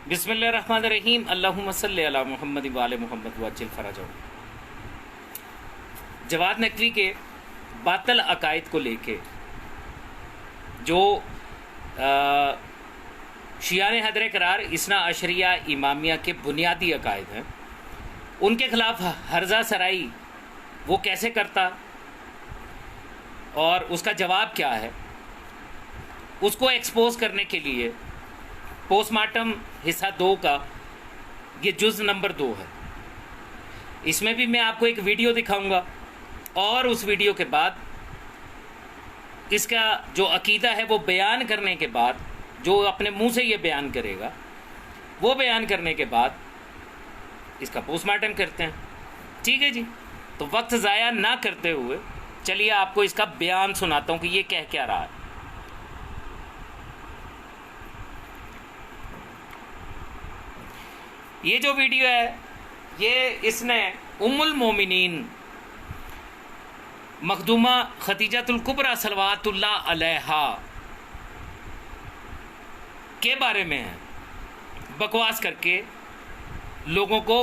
بسم اللہ الرحمن الرحیم اللہم صلی علی محمد وآل محمد وعجل فرجہ۔ جواد نقوی کے باطل عقائد کو لے کے جو شیعان حیدر قرار اثنا عشریہ امامیہ کے بنیادی عقائد ہیں، ان کے خلاف ہرزہ سرائی وہ کیسے کرتا اور اس کا جواب کیا ہے، اس کو ایکسپوز کرنے کے لیے پوسٹ مارٹم حصہ 2 کا یہ جز نمبر 2 ہے۔ اس میں بھی میں آپ کو ایک ویڈیو دکھاؤں گا اور اس ویڈیو کے بعد اس کا جو عقیدہ ہے وہ بیان کرنے کے بعد، جو اپنے منہ سے یہ بیان کرے گا وہ بیان کرنے کے بعد اس کا پوسٹ مارٹم کرتے ہیں۔ ٹھیک ہے جی، تو وقت ضائع نہ کرتے ہوئے چلیے آپ کو اس کا بیان سناتا ہوں کہ یہ کہہ کیا رہا ہے۔ یہ جو ویڈیو ہے یہ اس نے ام المومنین مخدومہ خدیجۃ الکبریٰ صلوات اللہ علیہا کے بارے میں ہے، بکواس کر کے لوگوں کو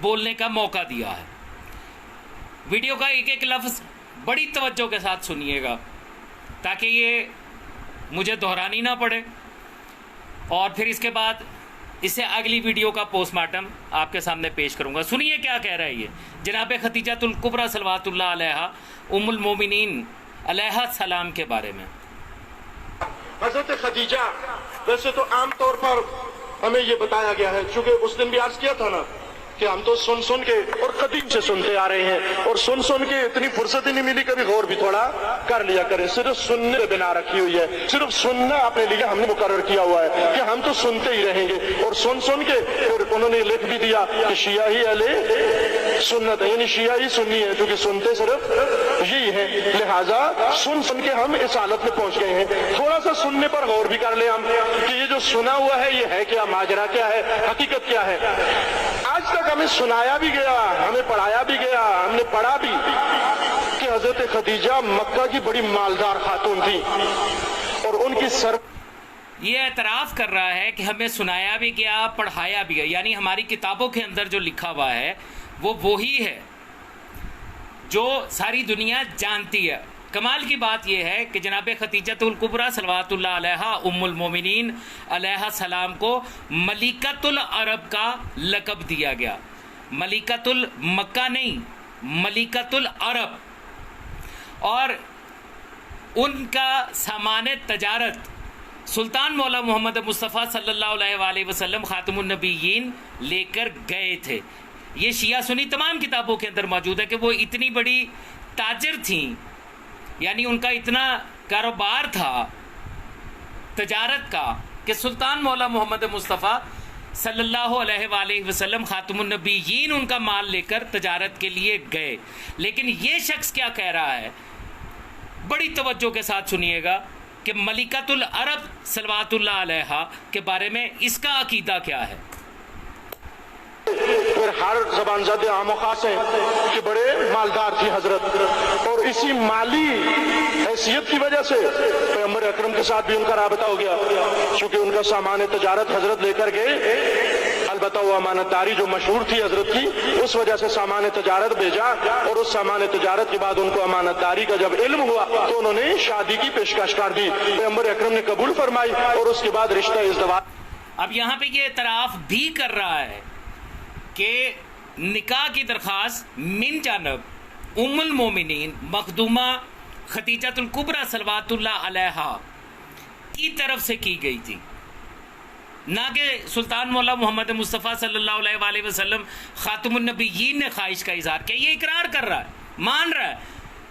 بولنے کا موقع دیا ہے۔ ویڈیو کا ایک ایک لفظ بڑی توجہ کے ساتھ سنیے گا تاکہ یہ مجھے دہرانی نہ پڑے، اور پھر اس کے بعد اس سے اگلی ویڈیو کا پوسٹ مارٹم آپ کے سامنے پیش کروں گا۔ سنیے کیا کہہ رہا ہے یہ جناب خدیجۃ الکبریٰ صلوات اللہ علیہا ام المومنین علیہ السلام کے بارے میں۔ حضرت خدیجہ ویسے تو عام طور پر ہمیں یہ بتایا گیا ہے، چونکہ اس دن بھی عرض کیا تھا نا کہ ہم تو سن کے اور قدیم سے سنتے آ رہے ہیں، اور سن کے اتنی فرصت ہی نہیں ملی، کبھی غور بھی تھوڑا کر لیا کریں۔ صرف سننے پہ بنا رکھی ہوئی ہے، صرف سننا اپنے لیے ہم نے مقرر کیا ہوا ہے کہ ہم تو سنتے ہی رہیں گے، اور سن کے پھر انہوں نے لکھ بھی دیا کہ شیعہ ہی اہل سنت ہے، یعنی شیعہ ہی سنی ہے، کیونکہ سنتے صرف یہی ہیں، لہٰذا سن کے ہم اس حالت میں پہنچ گئے ہیں۔ تھوڑا سا سننے پر غور بھی کر لیں ہم کہ یہ جو سنا ہوا ہے یہ ہے کیا، ماجرا کیا ہے، حقیقت کیا ہے۔ آج تک ہمیں سنایا بھی گیا، ہمیں پڑھایا بھی گیا، ہم نے پڑھا بھی کہ حضرت خدیجہ مکہ کی بڑی مالدار خاتون تھی، اور ان کی یہ اعتراف کر رہا ہے کہ ہمیں سنایا بھی گیا، پڑھایا بھی گیا، یعنی ہماری کتابوں کے اندر جو لکھا ہوا ہے وہ وہی ہے جو ساری دنیا جانتی ہے۔ کمال کی بات یہ ہے کہ جناب خدیجۃ الکبریٰ صلوات اللہ علیہا ام المومنین علیہ السلام کو ملکۃ العرب کا لقب دیا گیا، ملکۃ المکہ نہیں، ملکۃ العرب، اور ان کا سامان تجارت سلطان مولا محمد مصطفیٰ صلی اللہ علیہ وآلہ وسلم خاتم النبیین لے کر گئے تھے۔ یہ شیعہ سنی تمام کتابوں کے اندر موجود ہے کہ وہ اتنی بڑی تاجر تھیں، یعنی ان کا اتنا کاروبار تھا تجارت کا کہ سلطان مولا محمد مصطفیٰ صلی اللہ علیہ وآلہ وسلم خاتم النبیین ان کا مال لے کر تجارت کے لیے گئے۔ لیکن یہ شخص کیا کہہ رہا ہے، بڑی توجہ کے ساتھ سنیے گا کہ ملکۃ العرب صلوات اللہ علیہا کے بارے میں اس کا عقیدہ کیا ہے۔ پھر ہر زبان زد عام و خاص ہیں کہ بڑے مالدار تھی حضرت، اور اسی مالی حیثیت کی وجہ سے پیغمبر اکرم کے ساتھ بھی ان کا رابطہ ہو گیا، چونکہ ان کا سامان تجارت حضرت لے کر گئے۔ البتہ وہ امانت داری جو مشہور تھی حضرت کی، اس وجہ سے سامان تجارت بھیجا، اور اس سامان تجارت کے بعد ان کو امانت داری کا جب علم ہوا تو انہوں نے شادی کی پیشکش کر دی، پیغمبر اکرم نے قبول فرمائی، اور اس کے بعد رشتہ ازدواج۔ اب یہاں پہ یہ اعتراف بھی کر رہا ہے کہ نکاح کی درخواست من جانب ام المومنین مخدومہ خدیجۃ الکبریٰ صلوات اللہ علیہا کی طرف سے کی گئی تھی، نہ کہ سلطان مولا محمد مصطفیٰ صلی اللہ علیہ وآلہ وسلم خاتم النبیین نے خواہش کا اظہار کیا۔ یہ اقرار کر رہا ہے، مان رہا ہے،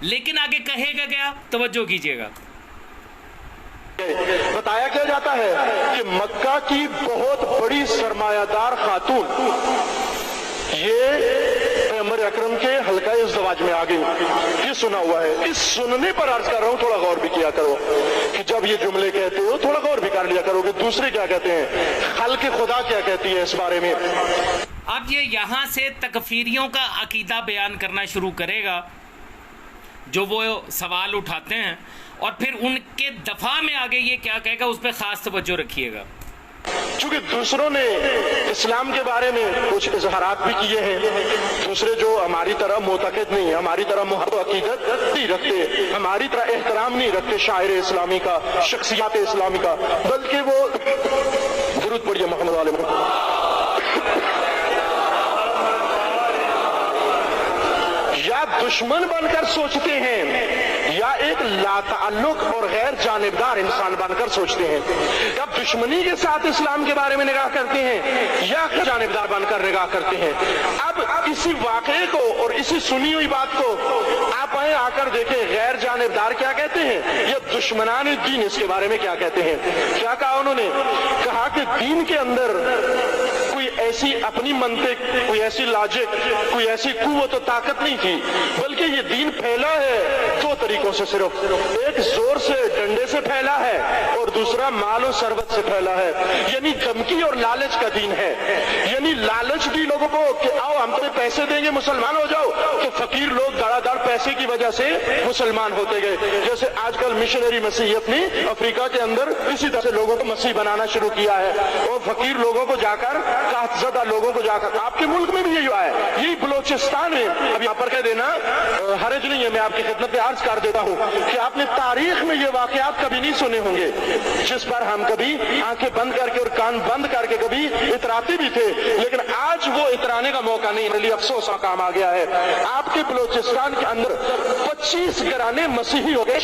لیکن آگے کہے گا کیا، توجہ کیجیے گا۔ بتایا کیا جاتا ہے کہ مکہ کی بہت بڑی سرمایہ دار خاتون یہ پیغمبر اکرم کے حلقہ ازدواج میں آ گئی، یہ سنا ہوا ہے۔ اس سننے پر عرض کر رہا ہوں، تھوڑا غور بھی کیا کرو کہ جب یہ جملے کہتے ہو تھوڑا غور بھی کر لیا کرو کہ دوسرے کیا کہتے ہیں، خلق خدا کیا کہتی ہے اس بارے میں۔ اب یہ یہاں سے تکفیریوں کا عقیدہ بیان کرنا شروع کرے گا جو وہ سوال اٹھاتے ہیں، اور پھر ان کے دفاع میں آگے یہ کیا کہے گا اس پہ خاص توجہ رکھیے گا۔ چونکہ دوسروں نے اسلام کے بارے میں کچھ اظہارات بھی کیے ہیں، دوسرے جو ہماری طرح معتقد نہیں، ہماری طرح محبت و عقیدت نہیں رکھتے، ہماری طرح احترام نہیں رکھتے شاعر اسلامی کا، شخصیات اسلامی کا، بلکہ وہ درود پڑھیے محمد علیہ یا دشمن بن کر سوچتے ہیں یا ایک لا تعلق اور غیر جانبدار انسان بن کر سوچتے ہیں، جب دشمنی کے ساتھ اسلام کے بارے میں نگاہ کرتے ہیں یا جانبدار بن کر نگاہ کرتے ہیں۔ اب اسی واقعے کو اور اسی سنی ہوئی بات کو آپ آ کر دیکھیں، غیر جانبدار کیا کہتے ہیں یا دشمنان دین اس کے بارے میں کیا کہتے ہیں۔ کیا کہا انہوں نے؟ کہا کہ دین کے اندر کوئی ایسی اپنی منطق، کوئی ایسی لاجک، کوئی ایسی قوت و طاقت نہیں تھی، بلکہ یہ دین پھیلا ہے دو طریقوں سے، صرف ایک زور سے ڈنڈے سے پھیلا ہے اور دوسرا مال و ثروت سے پھیلا ہے، یعنی دھمکی اور لالچ کا دین ہے۔ یعنی لالچ دی لوگوں کو کہ آؤ ہم تمہیں پیسے دیں گے مسلمان ہو جاؤ، تو فقیر لوگ دھڑا دھڑ پیسے کی وجہ سے مسلمان ہوتے گئے، جیسے آج کل مشنری مسیحیت نے افریقہ کے اندر اسی طرح سے لوگوں کو مسیح بنانا شروع کیا ہے، اور فقیر لوگوں کو جا کر، قحط زدہ لوگوں کو جا کر، آپ کے ملک میں بھی یہی ہوا ہے، یہی بلوچستان ہے۔ اب یہاں پر کہہ دینا حرج نہیں ہے، میں آپ کی خدمت میں عرض کر دیتا ہوں کہ آپ نے تاریخ میں یہ واقعات کبھی نہیں سنے ہوں گے، جس پر ہم کبھی آنکھیں بند کر کے اور کان بند کر کے کبھی اتراتے بھی تھے، لیکن آج وہ اترانے کا موقع نہیں، میرے لیے افسوس کا کام آ گیا ہے۔ آپ کے بلوچستان کے اندر 25 گھرانے مسیحی ہو گئے،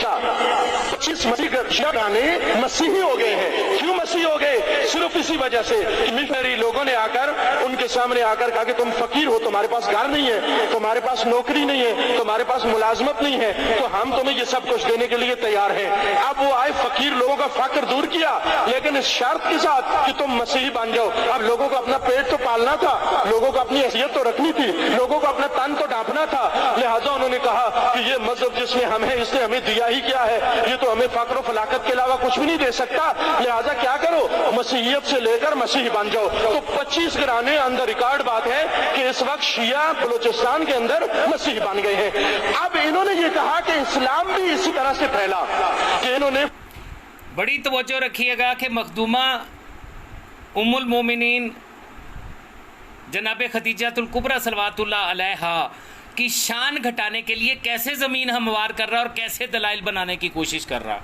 25 گھرانے مسیحی ہو گئے ہیں۔ کیوں مسیحی ہو گئے؟ صرف اسی وجہ سے کہ مشنری لوگوں نے آ کر ان کے سامنے آ کر کہا کہ تم فقیر ہو، تمہارے پاس گھر نہیں ہے، تمہارے پاس نوکری نہیں ہے، تمہارے پاس ملازمت نہیں ہے، تو ہم تمہیں یہ سب کچھ دینے کے لیے تیار ہیں۔ اب وہ آئے، فقیر لوگوں کا فقر دور کیا، لیکن اس شرط کے ساتھ کہ تم مسیحی بن جاؤ۔ اب لوگوں کو اپنا پیٹ تو پالنا تھا، لوگوں کو اپنی حیثیت تو رکھنی تھی، لوگوں کو اپنا تن تو ڈھانپنا تھا، لہٰذا انہوں نے کہا کہ یہ مذہب جس نے ہمیں، اس نے ہمیں دیا ہی کیا ہے، یہ تو ہمیں فقر و فلاکت کے علاوہ کچھ بھی نہیں دے سکتا، لہٰذا کیا کرو، مسیحیت سے لے کر مسیحی بن جاؤ۔ تو 25 گھرانے اندر ریکارڈ بات ہے کہ اس وقت شیعہ بلوچستان کے اندر مسیحی بن گئے ہیں۔ اب انہوں نے یہ کہا کہ اسلام بھی اسی طرح سے پھیلا کہ انہوں نے بڑی توجہ رکھیے گا کہ مخدومہ ام المومنین جناب خدیجہ الکبریٰ صلوات اللہ علیہا کی شان گھٹانے کے لیے کیسے زمین ہموار کر رہا اور کیسے دلائل بنانے کی کوشش کر رہا۔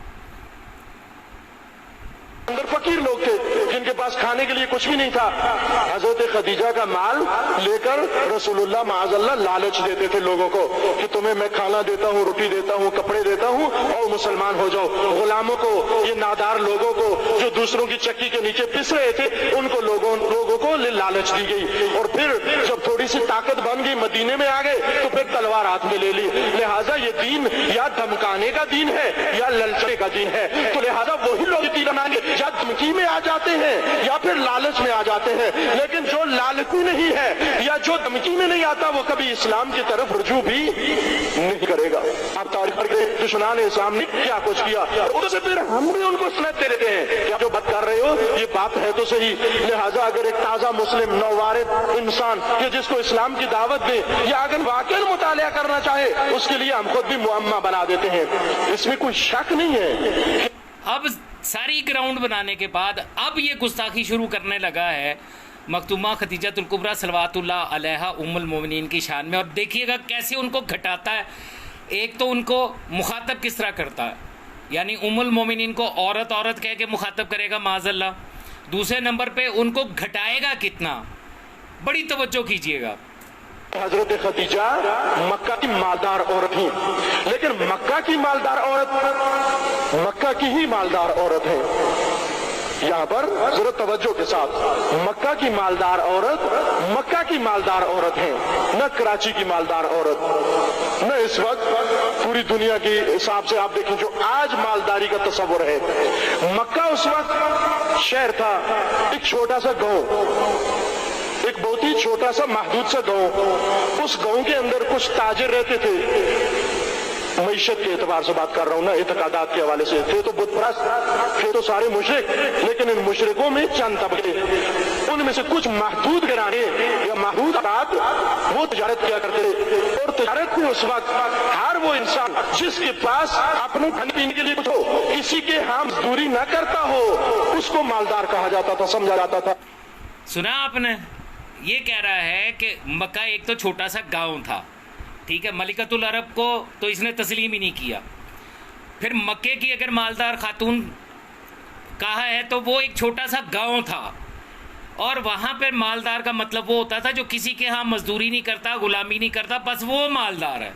اندر فقیر لوگ تھے جن کے پاس کھانے کے لیے کچھ بھی نہیں تھا، حضرت خدیجہ کا مال لے کر رسول اللہ معاذ اللہ لالچ دیتے تھے لوگوں کو کہ تمہیں میں کھانا دیتا ہوں، روٹی دیتا ہوں، کپڑے دیتا ہوں اور مسلمان ہو جاؤ۔ غلاموں کو، یہ نادار لوگوں کو جو دوسروں کی چکی کے نیچے پس رہے تھے، ان کو لوگوں کو لالچ دی گئی، اور پھر جب تھوڑی سی طاقت بن گئی، مدینے میں آ گئے تو پھر تلوار ہاتھ میں لے لی۔ لہٰذا یہ دین یا دھمکانے کا دین ہے یا للچنے کا دین ہے، تو لہٰذا وہی لوگ دین مانگے یا دھمکی میں آ جاتے ہیں یا پھر لالچ میں آ جاتے ہیں، لیکن جو لالچی نہیں ہے یا جو دھمکی میں نہیں آتا وہ کبھی اسلام کی طرف رجوع بھی نہیں کرے گا۔ آپ تاریخ کے دشمنان اسلام نے کیا کچھ کیا، اور اس سے پھر ہم بھی ان کو سنت دے دیتے ہیں کہ آپ جو بات کر رہے ہو یہ بات ہے تو صحیح۔ لہٰذا اگر ایک تازہ مسلم نووارد انسان کہ جس کو اسلام کی دعوت دے یا اگر واقعی مطالعہ کرنا چاہے، اس کے لیے ہم خود بھی معمہ بنا دیتے ہیں، اس میں کوئی شک نہیں ہے۔ اب ساری گراؤنڈ بنانے کے بعد اب یہ گستاخی شروع کرنے لگا ہے مخدومہ خدیجہ الکبریٰ صلوات اللہ علیہا ام المومنین کی شان میں، اور دیکھیے گا کیسے ان کو گھٹاتا ہے۔ ایک تو ان کو مخاطب کس طرح کرتا ہے، یعنی ام المومنین کو عورت کہہ کے مخاطب کرے گا معاذ اللہ، دوسرے نمبر پہ ان کو گھٹائے گا کتنا، بڑی توجہ کیجیے گا۔ حضرت خدیجہ مکہ کی مالدار عورت تھی، لیکن مکہ کی مالدار عورت مکہ کی ہی مالدار عورت ہے۔ یہاں پر ذرا توجہ کے ساتھ، مکہ کی مالدار عورت مکہ کی مالدار عورت ہے، نہ کراچی کی مالدار عورت، نہ اس وقت پوری دنیا کے حساب سے آپ دیکھیں جو آج مالداری کا تصور ہے۔ مکہ اس وقت شہر تھا، ایک چھوٹا سا گاؤں، ایک بہت ہی چھوٹا سا محدود سا گاؤں، اس گاؤں کے اندر کچھ تاجر رہتے تھے، معیشت کے اعتبار سے بات کر رہا ہوں نا، اعتقادات کے حوالے سے، تھے تو بت پرست، تھے تو سارے مشرک، لیکن ان مشرکوں میں چند طبقے، ان میں سے کچھ محدود گرانے یا محدود افراد وہ تجارت کیا کرتے تھے، اور تجارت میں اس وقت ہر وہ انسان جس کے پاس اپنے کھانے پینے کے لیے کچھ ہو، کسی کے ہاں مزدوری نہ کرتا ہو، اس کو مالدار کہا جاتا تھا، سمجھا جاتا تھا۔ سنا آپ نے؟ یہ کہہ رہا ہے کہ مکہ ایک تو چھوٹا سا گاؤں تھا، ٹھیک ہے، ملکۃ العرب کو تو اس نے تسلیم ہی نہیں کیا۔ پھر مکے کی اگر مالدار خاتون کہا ہے تو وہ ایک چھوٹا سا گاؤں تھا، اور وہاں پہ مالدار کا مطلب وہ ہوتا تھا جو کسی کے ہاں مزدوری نہیں کرتا، غلامی نہیں کرتا، بس وہ مالدار ہے۔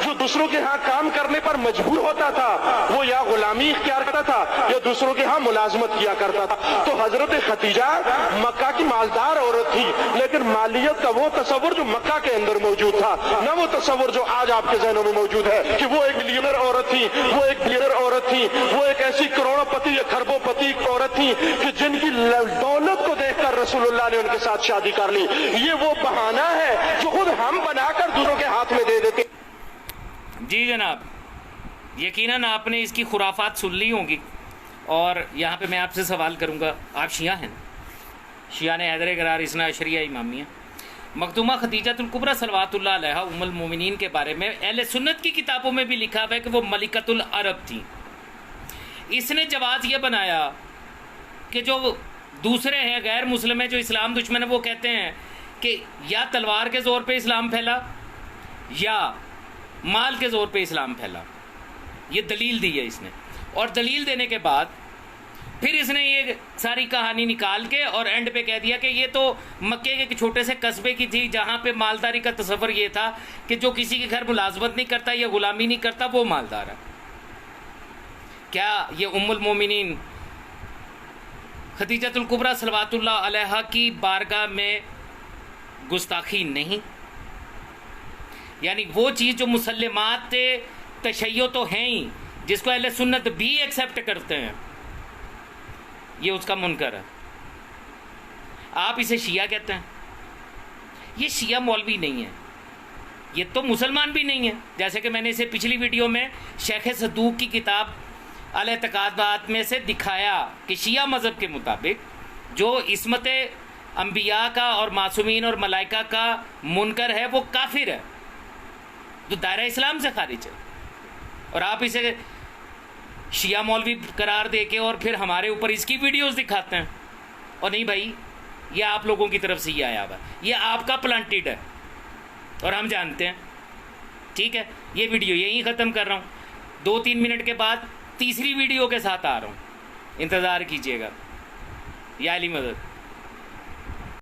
جو دوسروں کے ہاں کام کرنے پر مجبور ہوتا تھا وہ یا غلامی اختیار کرتا تھا یا دوسروں کے ہاں ملازمت کیا کرتا تھا۔ تو حضرت خدیجہ مکہ کی مالدار عورت تھی، لیکن مالیت کا وہ تصور جو مکہ کے اندر موجود تھا، نہ وہ تصور جو آج آپ کے ذہنوں میں موجود ہے کہ وہ ایک ملینئر عورت تھی، وہ ایک بلینئر عورت تھی، وہ ایک ایسی کروڑوں پتی یا کھربوں پتی عورت تھی کہ جن کی دولت کو دیکھ کر رسول اللہ نے ان کے ساتھ شادی کر لی۔ یہ وہ بہانہ ہے جو خود ہم بنا کر دوسروں کے ہاتھ میں دے دیتے۔ جی جناب، یقیناً آپ نے اس کی خرافات سن لی ہوں گی، اور یہاں پہ میں آپ سے سوال کروں گا، آپ شیعہ ہیں؟ شیعہ نے حیدر قرار اثنا عشریہ امامیہ، مخدومہ خدیجہ الکبریٰ صلوات اللہ علیہا ام المومنین کے بارے میں اہل سنت کی کتابوں میں بھی لکھا ہوا ہے کہ وہ ملکۃ العرب تھیں۔ اس نے جواز یہ بنایا کہ جو دوسرے ہیں غیر مسلم ہیں، جو اسلام دشمن ہیں، وہ کہتے ہیں کہ یا تلوار کے زور پہ اسلام پھیلا یا مال کے زور پہ اسلام پھیلا۔ یہ دلیل دی ہے اس نے، اور دلیل دینے کے بعد پھر اس نے یہ ساری کہانی نکال کے اور اینڈ پہ کہہ دیا کہ یہ تو مکے کے چھوٹے سے قصبے کی تھی جہاں پہ مالداری کا تصور یہ تھا کہ جو کسی کے گھر ملازمت نہیں کرتا یا غلامی نہیں کرتا وہ مالدار ہے۔ کیا یہ ام المومنین خدیجہ الکبریٰ صلوات اللہ علیہا کی بارگاہ میں گستاخی نہیں؟ یعنی وہ چیز جو مسلمات تشیع تو ہیں ہی، جس کو اہل سنت بھی ایکسیپٹ کرتے ہیں، یہ اس کا منکر ہے۔ آپ اسے شیعہ کہتے ہیں۔ یہ شیعہ مولوی نہیں ہے، یہ تو مسلمان بھی نہیں ہے، جیسے کہ میں نے اسے پچھلی ویڈیو میں شیخ صدوق کی کتاب الاعتقادات میں سے دکھایا کہ شیعہ مذہب کے مطابق جو عصمت انبیاء کا اور معصومین اور ملائکہ کا منکر ہے وہ کافر ہے، جو دائرہ اسلام سے خارج ہے، اور آپ اسے شیعہ مولوی قرار دے کے اور پھر ہمارے اوپر اس کی ویڈیوز دکھاتے ہیں۔ اور نہیں بھائی، یہ آپ لوگوں کی طرف سے یہ آیا ہوا، یہ آپ کا پلانٹیڈ ہے اور ہم جانتے ہیں، ٹھیک ہے۔ یہ ویڈیو یہیں ختم کر رہا ہوں، 2-3 منٹ کے بعد تیسری ویڈیو کے ساتھ آ رہا ہوں، انتظار کیجیے گا۔ یا علی مدد۔